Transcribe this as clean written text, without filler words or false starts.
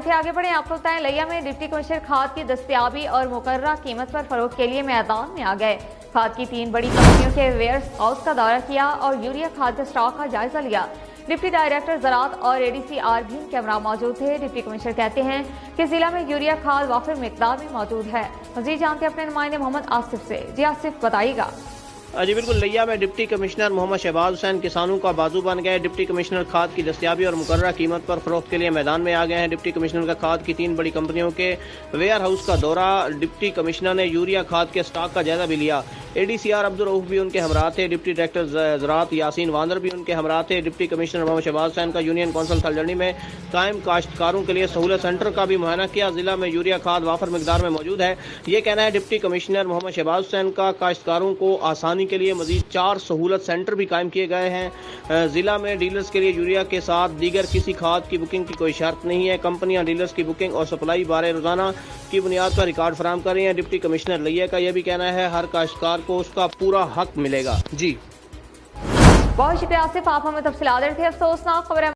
खबर के आगे बढ़े, आपको बताएं लिया में डिप्टी कमिश्नर खाद की दस्तयाबी और मुकर्ररा कीमत पर फरोख्त के लिए मैदान में आ गए। खाद की 3 बड़ी कंपनियों के वेयर हाउस का दौरा किया और यूरिया खाद के स्टॉक का जायजा लिया। डिप्टी डायरेक्टर ज़राअत और ADCR भी उनके हमरा मौजूद थे। डिप्टी कमिश्नर कहते हैं कि जिला में यूरिया खाद वाफिर मिकदार में मौजूद है। मजीद जानते हैं अपने नुमाइंदे मोहम्मद आसिफ से। जी आसिफ, बताइएगा। जी बिल्कुल, लिया में डिप्टी कमिश्नर मोहम्मद शहबाज हुसैन किसानों का बाजू बन गए। डिप्टी कमिश्नर खाद की दस्तयाबी और मुकर्ररा कीमत पर फरोख्त के लिए मैदान में आ गए हैं। डिप्टी कमिश्नर का खाद की 3 बड़ी कंपनियों के वेयर हाउस का दौरा। डिप्टी कमिश्नर ने यूरिया खाद के स्टॉक का जायजा भी लिया। ADCR अब्दुल रऊफ भी उनके हमरा थे। डिप्टी डायरेक्टर ज़राअत यासीन वांदर भी उनके हमरा थे। डिप्टी कमिश्नर मोहम्मद शहबाज हुसैन का यूनियन कौंसिल थलजर्नी में कायम काश्तकारों के लिए सहूलत सेंटर का भी मुआयना किया। जिला में यूरिया खाद वाफर मिकदार में मौजूद है, ये कहना है डिप्टी कमिश्नर मोहम्मद शहबाज हुसैन का। काश्तकारों को आसानी के लिए मजीद 4 सहूलत सेंटर भी कायम किए गए हैं। जिला में डीलर्स के लिए यूरिया के साथ दीगर किसी खाद की बुकिंग की कोई शर्त नहीं है। कंपनियां डीलर्स की बुकिंग और सप्लाई बारे रोजाना की बुनियाद पर रिकॉर्ड फराहम कर रही हैं। डिप्टी कमिश्नर लिया का यह भी कहना है हर काश्तकार को उसका पूरा हक मिलेगा। जी बहुत शुक्रिया आसिफ, आप हमें तफसीलात देते थे। अफसोसनाक खबर है।